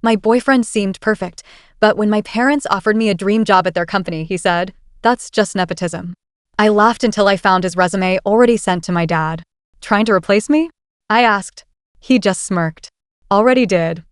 My boyfriend seemed perfect, but when my parents offered me a dream job at their company, he said, "That's just nepotism." I laughed until I found his resume already sent to my dad. "Trying to replace me?" I asked. He just smirked. "Already did."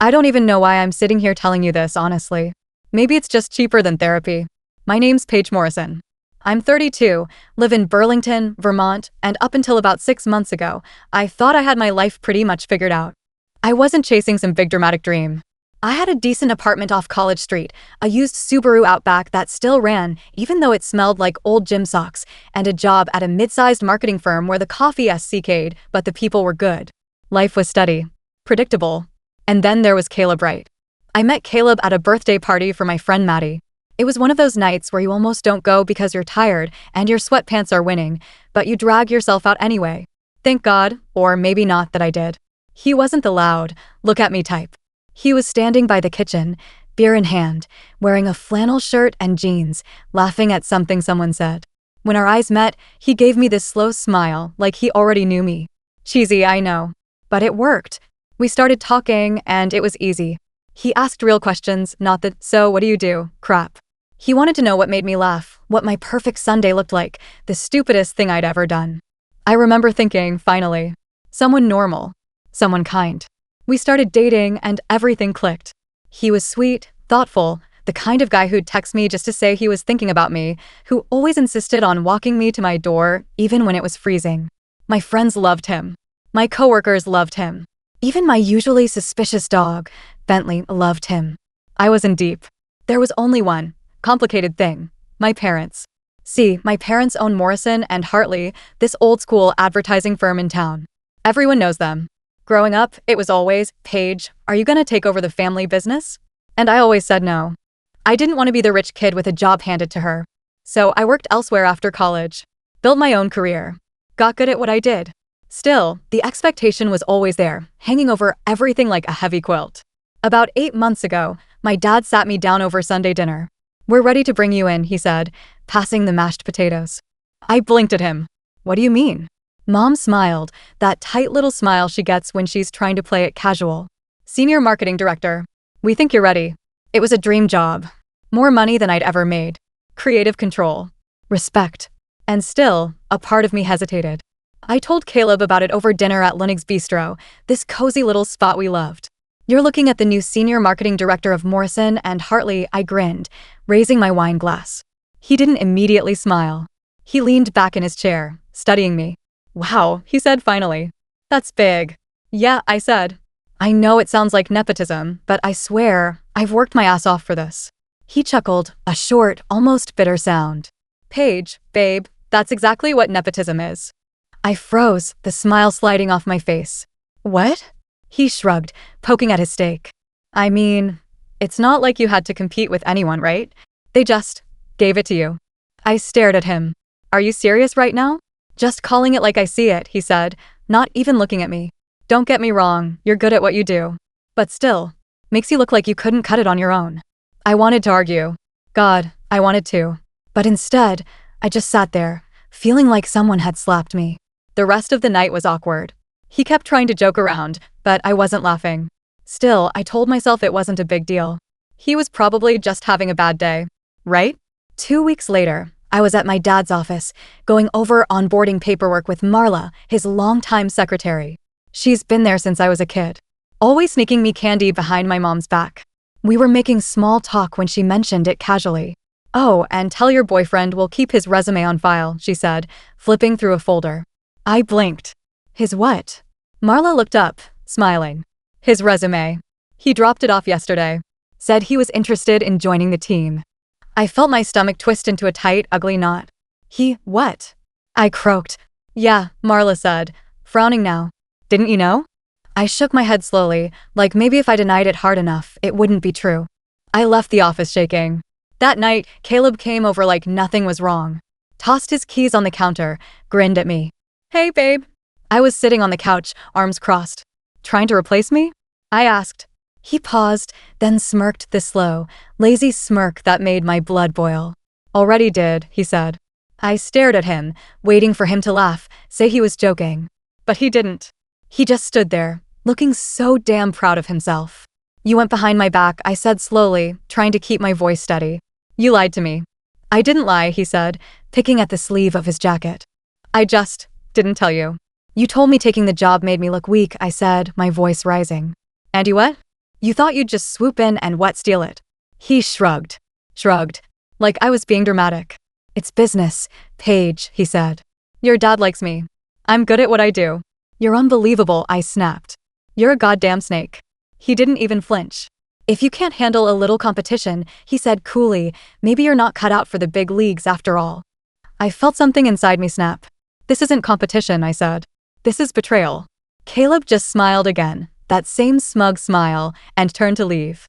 I don't even know why I'm sitting here telling you this, honestly. Maybe it's just cheaper than therapy. My name's Paige Morrison. I'm 32, live in Burlington, Vermont, and up until about 6 months ago, I thought I had my life pretty much figured out. I wasn't chasing some big dramatic dream. I had a decent apartment off College Street, a used Subaru Outback that still ran, even though it smelled like old gym socks, and a job at a mid-sized marketing firm where the coffee SCK'd, but the people were good. Life was steady. Predictable. And then there was Caleb Wright. I met Caleb at a birthday party for my friend Maddie. It was one of those nights where you almost don't go because you're tired and your sweatpants are winning, but you drag yourself out anyway. Thank God, or maybe not, that I did. He wasn't the loud, look at me type. He was standing by the kitchen, beer in hand, wearing a flannel shirt and jeans, laughing at something someone said. When our eyes met, he gave me this slow smile, like he already knew me. Cheesy, I know. But it worked. We started talking, and it was easy. He asked real questions, not the "so what do you do" crap. He wanted to know what made me laugh, what my perfect Sunday looked like, the stupidest thing I'd ever done. I remember thinking, finally, someone normal, someone kind. We started dating, and everything clicked. He was sweet, thoughtful, the kind of guy who'd text me just to say he was thinking about me, who always insisted on walking me to my door, even when it was freezing. My friends loved him. My coworkers loved him. Even my usually suspicious dog, Bentley, loved him. I was in deep. There was only one complicated thing: my parents. See, my parents own Morrison and Hartley, this old-school advertising firm in town. Everyone knows them. Growing up, it was always, "Paige, are you gonna take over the family business?" And I always said no. I didn't want to be the rich kid with a job handed to her. So I worked elsewhere after college. Built my own career. Got good at what I did. Still, the expectation was always there, hanging over everything like a heavy quilt. About 8 months ago, my dad sat me down over Sunday dinner. "We're ready to bring you in," he said, passing the mashed potatoes. I blinked at him. "What do you mean?" Mom smiled, that tight little smile she gets when she's trying to play it casual. "Senior marketing director. We think you're ready." It was a dream job. More money than I'd ever made. Creative control. Respect. And still, a part of me hesitated. I told Caleb about it over dinner at Lunig's Bistro, this cozy little spot we loved. "You're looking at the new senior marketing director of Morrison and Hartley," I grinned, raising my wine glass. He didn't immediately smile. He leaned back in his chair, studying me. "Wow," he said finally. "That's big." "Yeah," I said. "I know it sounds like nepotism, but I swear, I've worked my ass off for this." He chuckled, a short, almost bitter sound. "Paige, babe, that's exactly what nepotism is." I froze, the smile sliding off my face. "What?" He shrugged, poking at his steak. "I mean, it's not like you had to compete with anyone, right? They just gave it to you." I stared at him. "Are you serious right now?" "Just calling it like I see it," he said, not even looking at me. "Don't get me wrong, you're good at what you do. But still, makes you look like you couldn't cut it on your own." I wanted to argue. God, I wanted to. But instead, I just sat there, feeling like someone had slapped me. The rest of the night was awkward. He kept trying to joke around, but I wasn't laughing. Still, I told myself it wasn't a big deal. He was probably just having a bad day, right? 2 weeks later, I was at my dad's office, going over onboarding paperwork with Marla, his longtime secretary. She's been there since I was a kid, always sneaking me candy behind my mom's back. We were making small talk when she mentioned it casually. "Oh, and tell your boyfriend we'll keep his resume on file," she said, flipping through a folder. I blinked. "His what?" Marla looked up, smiling. "His resume. He dropped it off yesterday. Said he was interested in joining the team." I felt my stomach twist into a tight, ugly knot. "He what?" I croaked. "Yeah," Marla said, frowning now. "Didn't you know?" I shook my head slowly, like maybe if I denied it hard enough, it wouldn't be true. I left the office shaking. That night, Caleb came over like nothing was wrong. Tossed his keys on the counter, grinned at me. "Hey, babe." I was sitting on the couch, arms crossed. "Trying to replace me?" I asked. He paused, then smirked the slow, lazy smirk that made my blood boil. "Already did," he said. I stared at him, waiting for him to laugh, say he was joking. But he didn't. He just stood there, looking so damn proud of himself. You went behind my back, I said slowly, trying to keep my voice steady. You lied to me. I didn't lie, he said, picking at the sleeve of his jacket. I just didn't tell you. You told me taking the job made me look weak, I said, my voice rising. And you what? You thought you'd just swoop in and steal it. He shrugged, like I was being dramatic. It's business, Paige, he said. Your dad likes me. I'm good at what I do. You're unbelievable, I snapped. You're a goddamn snake. He didn't even flinch. If you can't handle a little competition, he said coolly, maybe you're not cut out for the big leagues after all. I felt something inside me snap. This isn't competition, I said. This is betrayal. Caleb just smiled again, that same smug smile, and turned to leave.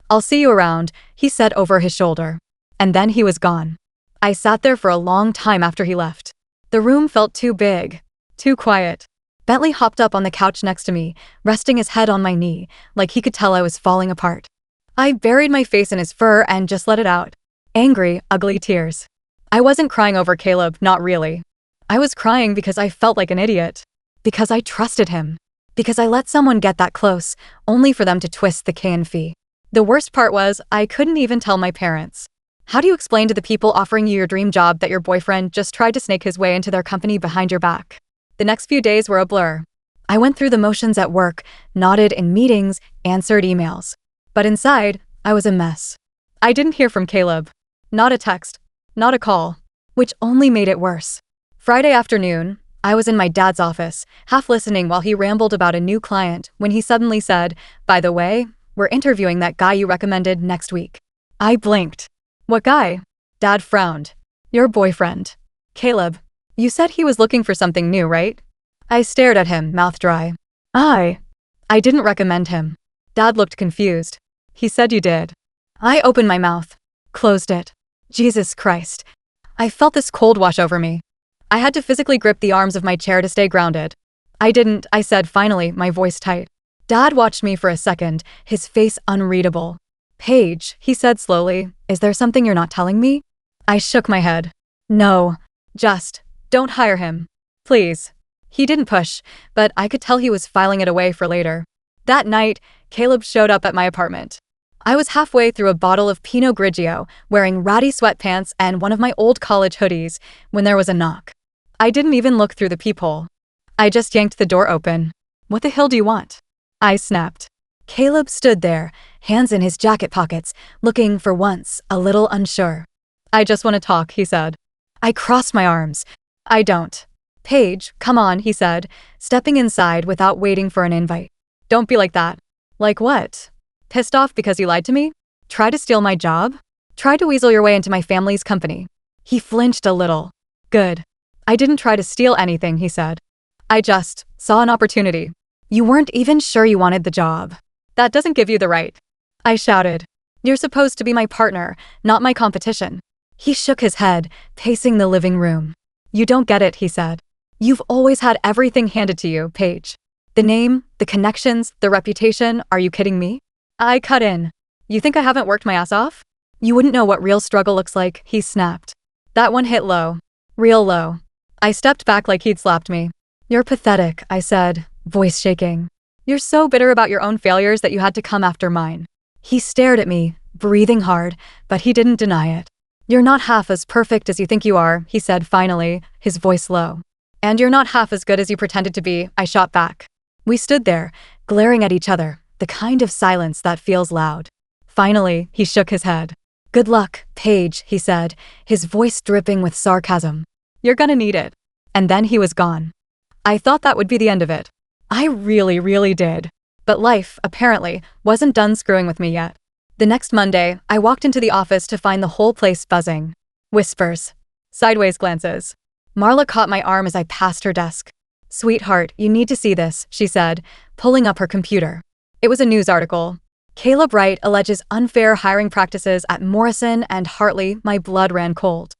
I'll see you around, he said over his shoulder. And then he was gone. I sat there for a long time after he left. The room felt too big, too quiet. Bentley hopped up on the couch next to me, resting his head on my knee, like he could tell I was falling apart. I buried my face in his fur and just let it out. Angry, ugly tears. I wasn't crying over Caleb, not really. I was crying because I felt like an idiot. Because I trusted him. Because I let someone get that close, only for them to twist the K&F. The worst part was, I couldn't even tell my parents. How do you explain to the people offering you your dream job that your boyfriend just tried to snake his way into their company behind your back? The next few days were a blur. I went through the motions at work, nodded in meetings, answered emails. But inside, I was a mess. I didn't hear from Caleb. Not a text, not a call, which only made it worse. Friday afternoon, I was in my dad's office, half listening while he rambled about a new client, when he suddenly said, by the way, we're interviewing that guy you recommended next week. I blinked. What guy? Dad frowned. Your boyfriend. Caleb. You said he was looking for something new, right? I stared at him, mouth dry. I didn't recommend him. Dad looked confused. He said you did. I opened my mouth. Closed it. Jesus Christ. I felt this cold wash over me. I had to physically grip the arms of my chair to stay grounded. I didn't, I said finally, my voice tight. Dad watched me for a second, his face unreadable. Paige, he said slowly, is there something you're not telling me? I shook my head. No. Just, don't hire him. Please. He didn't push, but I could tell he was filing it away for later. That night, Caleb showed up at my apartment. I was halfway through a bottle of Pinot Grigio, wearing ratty sweatpants and one of my old college hoodies, when there was a knock. I didn't even look through the peephole. I just yanked the door open. What the hell do you want? I snapped. Caleb stood there, hands in his jacket pockets, looking, for once, a little unsure. I just want to talk, he said. I crossed my arms. I don't. Paige, come on, he said, stepping inside without waiting for an invite. Don't be like that. Like what? Pissed off because you lied to me? Try to steal my job? Try to weasel your way into my family's company. He flinched a little. Good. I didn't try to steal anything, he said. I just saw an opportunity. You weren't even sure you wanted the job. That doesn't give you the right. I shouted. You're supposed to be my partner, not my competition. He shook his head, pacing the living room. You don't get it, he said. You've always had everything handed to you, Paige. The name, the connections, the reputation, are you kidding me? I cut in. You think I haven't worked my ass off? You wouldn't know what real struggle looks like, he snapped. That one hit low. Real low. I stepped back like he'd slapped me. You're pathetic, I said, voice shaking. You're so bitter about your own failures that you had to come after mine. He stared at me, breathing hard, but he didn't deny it. You're not half as perfect as you think you are, he said finally, his voice low. And you're not half as good as you pretended to be, I shot back. We stood there, glaring at each other, the kind of silence that feels loud. Finally, he shook his head. Good luck, Paige, he said, his voice dripping with sarcasm. You're gonna need it. And then he was gone. I thought that would be the end of it. I really did. But life, apparently, wasn't done screwing with me yet. The next Monday, I walked into the office to find the whole place buzzing. Whispers. Sideways glances. Marla caught my arm as I passed her desk. Sweetheart, you need to see this, she said, pulling up her computer. It was a news article. Caleb Wright alleges unfair hiring practices at Morrison and Hartley. My blood ran cold.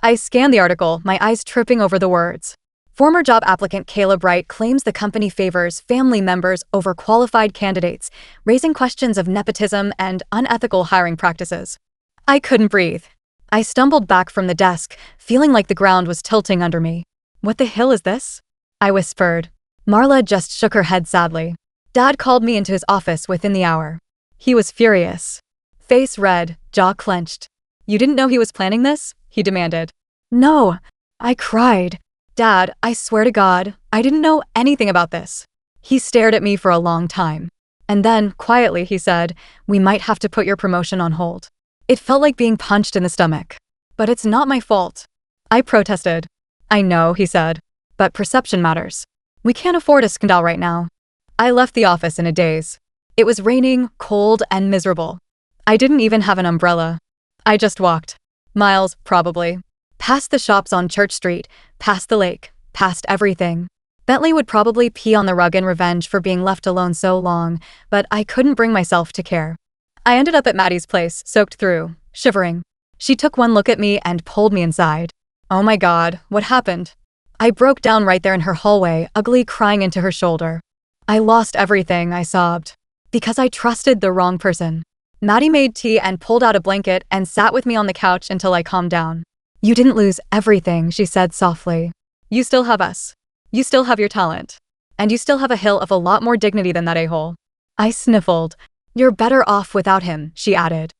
I scanned the article, my eyes tripping over the words. Former job applicant Caleb Wright claims the company favors family members over qualified candidates, raising questions of nepotism and unethical hiring practices. I couldn't breathe. I stumbled back from the desk, feeling like the ground was tilting under me. What the hell is this? I whispered. Marla just shook her head sadly. Dad called me into his office within the hour. He was furious. Face red, jaw clenched. You didn't know he was planning this? He demanded. No. I cried. Dad, I swear to God, I didn't know anything about this. He stared at me for a long time. And then, quietly, he said, we might have to put your promotion on hold. It felt like being punched in the stomach. But it's not my fault. I protested. I know, he said. But perception matters. We can't afford a scandal right now. I left the office in a daze. It was raining, cold, and miserable. I didn't even have an umbrella. I just walked. Miles, probably. Past the shops on Church Street, past the lake, past everything. Bentley would probably pee on the rug in revenge for being left alone so long, but I couldn't bring myself to care. I ended up at Maddie's place, soaked through, shivering. She took one look at me and pulled me inside. Oh my God, what happened? I broke down right there in her hallway, ugly, crying into her shoulder. I lost everything, I sobbed. Because I trusted the wrong person. Maddie made tea and pulled out a blanket and sat with me on the couch until I calmed down. You didn't lose everything, she said softly. You still have us. You still have your talent. And you still have a hill of a lot more dignity than that a-hole. I sniffled. You're better off without him, she added.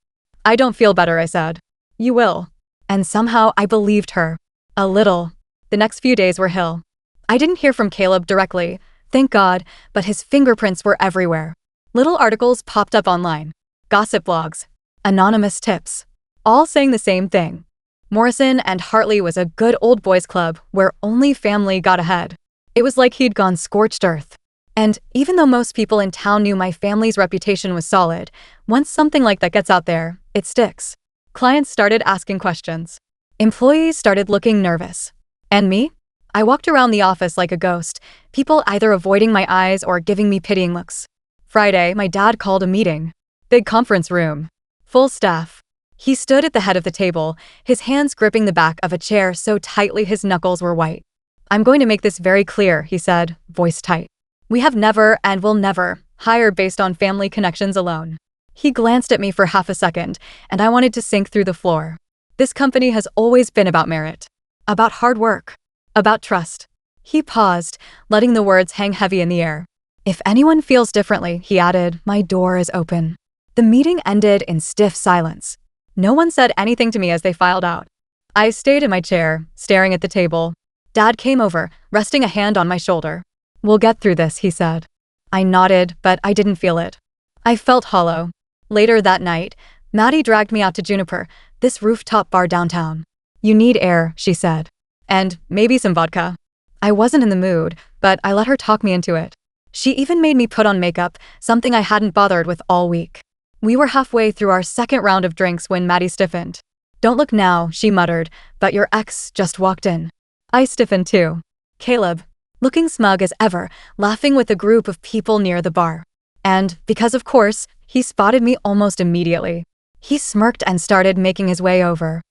I don't feel better, I said. You will. And somehow I believed her. A little. The next few days were hell. I didn't hear from Caleb directly, thank God, but his fingerprints were everywhere. Little articles popped up online. Gossip blogs. Anonymous tips. All saying the same thing. Morrison and Hartley was a good old boys club where only family got ahead. It was like he'd gone scorched earth. And even though most people in town knew my family's reputation was solid, once something like that gets out there, it sticks. Clients started asking questions. Employees started looking nervous. And me? I walked around the office like a ghost, people either avoiding my eyes or giving me pitying looks. Friday, my dad called a meeting. Big conference room. Full staff. He stood at the head of the table, his hands gripping the back of a chair so tightly his knuckles were white. I'm going to make this very clear, he said, voice tight. We have never and will never hire based on family connections alone. He glanced at me for half a second, and I wanted to sink through the floor. This company has always been about merit. About hard work. About trust. He paused, letting the words hang heavy in the air. If anyone feels differently, he added, my door is open. The meeting ended in stiff silence. No one said anything to me as they filed out. I stayed in my chair, staring at the table. Dad came over, resting a hand on my shoulder. We'll get through this, he said. I nodded, but I didn't feel it. I felt hollow. Later that night, Maddie dragged me out to Juniper, this rooftop bar downtown. You need air, she said. And maybe some vodka. I wasn't in the mood, but I let her talk me into it. She even made me put on makeup, something I hadn't bothered with all week. We were halfway through our second round of drinks when Maddie stiffened. Don't look now, she muttered, but your ex just walked in. I stiffened too. Caleb, looking smug as ever, laughing with a group of people near the bar. And, because of course, he spotted me almost immediately. He smirked and started making his way over.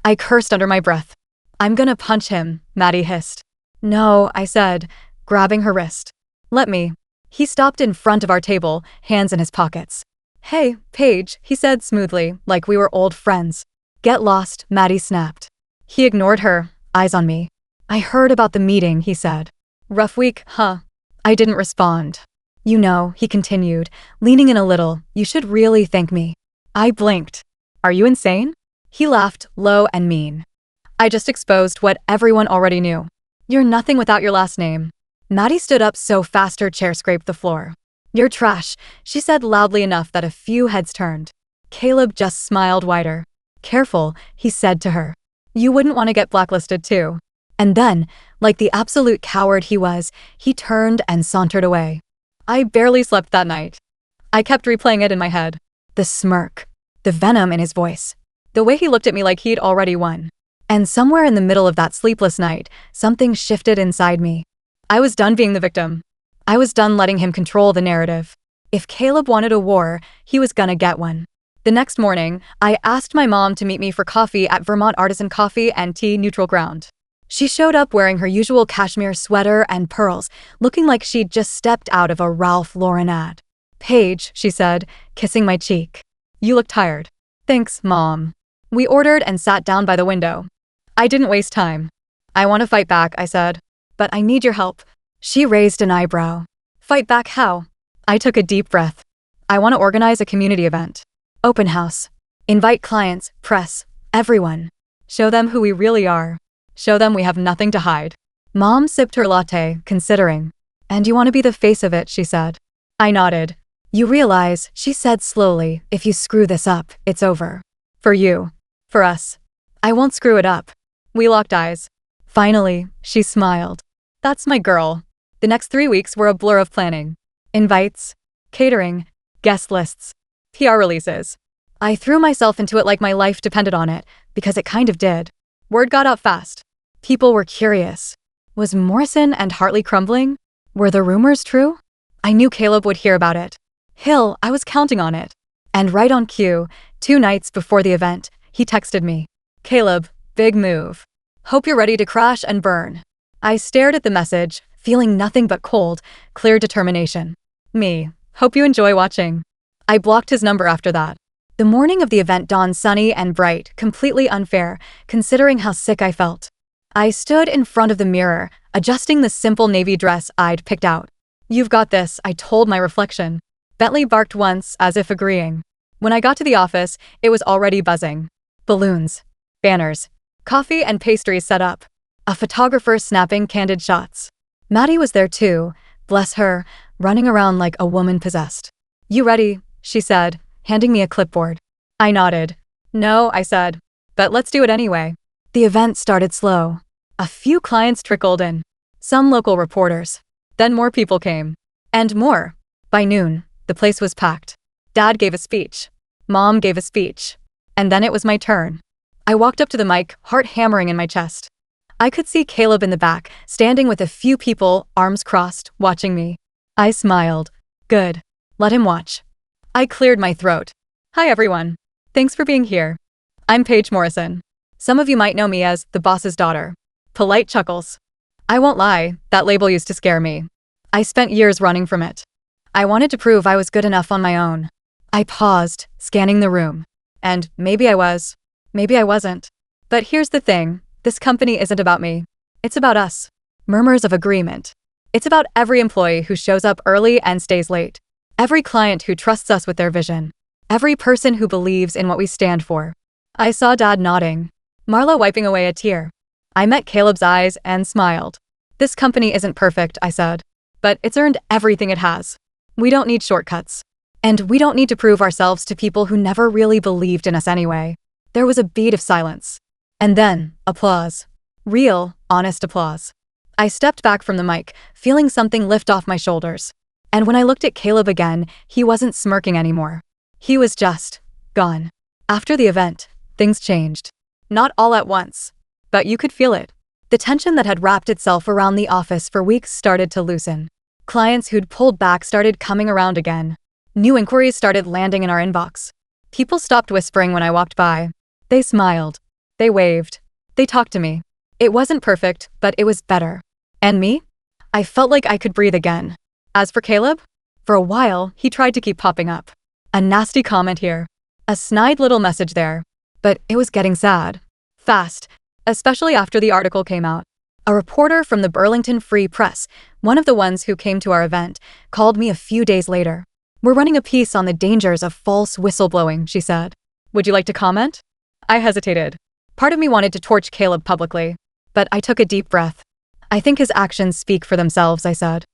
I cursed under my breath. I'm gonna punch him, Maddie hissed. No, I said, grabbing her wrist. Let me. He stopped in front of our table, hands in his pockets. Hey, Paige, he said smoothly, like we were old friends. Get lost, Maddie snapped. He ignored her, eyes on me. I heard about the meeting, he said. Rough week, huh? I didn't respond. You know, he continued, leaning in a little, you should really thank me. I blinked. Are you insane? He laughed, low and mean. I just exposed what everyone already knew. You're nothing without your last name. Maddie stood up so fast her chair scraped the floor. You're trash, she said loudly enough that a few heads turned. Caleb just smiled wider. Careful, he said to her. You wouldn't want to get blacklisted too. And then, like the absolute coward he was, he turned and sauntered away. I barely slept that night. I kept replaying it in my head. The smirk. The venom in his voice. The way he looked at me like he'd already won. And somewhere in the middle of that sleepless night, something shifted inside me. I was done being the victim. I was done letting him control the narrative. If Caleb wanted a war, he was gonna get one. The next morning, I asked my mom to meet me for coffee at Vermont Artisan Coffee and Tea Neutral Ground. She showed up wearing her usual cashmere sweater and pearls, looking like she'd just stepped out of a Ralph Lauren ad. Paige, she said, kissing my cheek. You look tired. Thanks, Mom. We ordered and sat down by the window. I didn't waste time. I want to fight back, I said. But I need your help. She raised an eyebrow. Fight back how? I took a deep breath. I want to organize a community event. Open house. Invite clients, press, everyone. Show them who we really are. Show them we have nothing to hide. Mom sipped her latte, considering. And you want to be the face of it, she said. I nodded. You realize, she said slowly, if you screw this up, it's over. For you. For us. I won't screw it up. We locked eyes. Finally, she smiled. That's my girl. The next 3 weeks were a blur of planning. Invites, catering, guest lists, PR releases. I threw myself into it like my life depended on it, because it kind of did. Word got out fast. People were curious. Was Morrison and Hartley crumbling? Were the rumors true? I knew Caleb would hear about it. Hill, I was counting on it. And right on cue, 2 nights before the event, he texted me. Caleb, big move. Hope you're ready to crash and burn. I stared at the message, feeling nothing but cold, clear determination. Me. Hope you enjoy watching. I blocked his number after that. The morning of the event dawned sunny and bright, completely unfair, considering how sick I felt. I stood in front of the mirror, adjusting the simple navy dress I'd picked out. You've got this, I told my reflection. Bentley barked once, as if agreeing. When I got to the office, it was already buzzing. Balloons, banners, coffee and pastries set up. A photographer snapping candid shots. Maddie was there too, bless her, running around like a woman possessed. You ready? She said, handing me a clipboard. I nodded. No, I said. But let's do it anyway. The event started slow. A few clients trickled in. Some local reporters. Then more people came. And more. By noon, the place was packed. Dad gave a speech. Mom gave a speech. And then it was my turn. I walked up to the mic, heart hammering in my chest. I could see Caleb in the back, standing with a few people, arms crossed, watching me. I smiled. Good. Let him watch. I cleared my throat. Hi everyone. Thanks for being here. I'm Paige Morrison. Some of you might know me as the boss's daughter. Polite chuckles. I won't lie, that label used to scare me. I spent years running from it. I wanted to prove I was good enough on my own. I paused, scanning the room. And maybe I was. Maybe I wasn't. But here's the thing, this company isn't about me. It's about us. Murmurs of agreement. It's about every employee who shows up early and stays late. Every client who trusts us with their vision. Every person who believes in what we stand for. I saw Dad nodding. Marla wiping away a tear. I met Caleb's eyes and smiled. This company isn't perfect, I said. But it's earned everything it has. We don't need shortcuts. And we don't need to prove ourselves to people who never really believed in us anyway. There was a beat of silence. And then, applause. Real, honest applause. I stepped back from the mic, feeling something lift off my shoulders. And when I looked at Caleb again, he wasn't smirking anymore. He was just gone. After the event, things changed. Not all at once. But you could feel it. The tension that had wrapped itself around the office for weeks started to loosen. Clients who'd pulled back started coming around again. New inquiries started landing in our inbox. People stopped whispering when I walked by. They smiled. They waved. They talked to me. It wasn't perfect, but it was better. And me? I felt like I could breathe again. As for Caleb? For a while, he tried to keep popping up. A nasty comment here. A snide little message there. But it was getting sad. Fast. Especially after the article came out. A reporter from the Burlington Free Press, one of the ones who came to our event, called me a few days later. We're running a piece on the dangers of false whistleblowing, she said. Would you like to comment? I hesitated. Part of me wanted to torch Caleb publicly. But I took a deep breath. I think his actions speak for themselves, I said.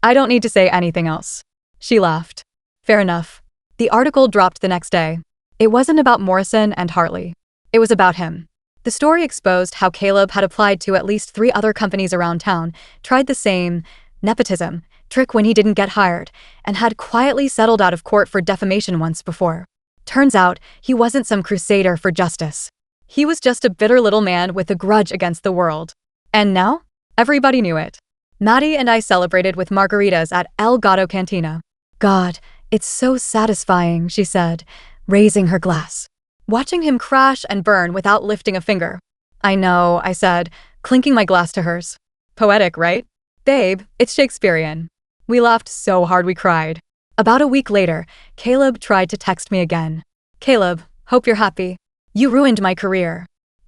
I don't need to say anything else. She laughed. Fair enough. The article dropped the next day. It wasn't about Morrison and Hartley. It was about him. The story exposed how Caleb had applied to at least 3 other companies around town, tried the same nepotism trick when he didn't get hired, and had quietly settled out of court for defamation once before. Turns out, he wasn't some crusader for justice. He was just a bitter little man with a grudge against the world. And now, everybody knew it. Maddie and I celebrated with margaritas at El Gato Cantina. God, it's so satisfying, she said, raising her glass. Watching him crash and burn without lifting a finger. I know, I said, clinking my glass to hers. Poetic, right? Babe, it's Shakespearean. We laughed so hard we cried. About a week later, Caleb tried to text me again. Caleb, hope you're happy. You ruined my career.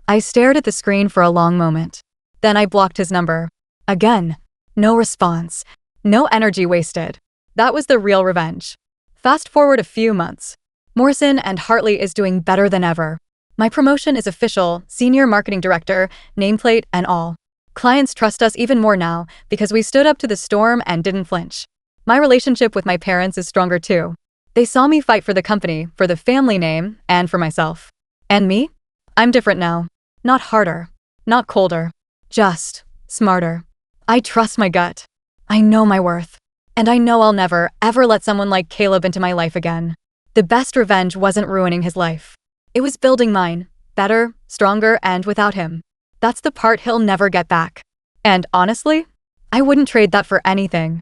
I stared at the screen for a long moment. Then I blocked his number. Again. No response. No energy wasted. That was the real revenge. Fast forward a few months. Morrison and Hartley is doing better than ever. My promotion is official, senior marketing director, nameplate and all. Clients trust us even more now because we stood up to the storm and didn't flinch. My relationship with my parents is stronger too. They saw me fight for the company, for the family name, and for myself. And me? I'm different now. Not harder. Not colder. Just smarter. I trust my gut. I know my worth. And I know I'll never, ever let someone like Caleb into my life again. The best revenge wasn't ruining his life. It was building mine. Better, stronger, and without him. That's the part he'll never get back. And honestly, I wouldn't trade that for anything.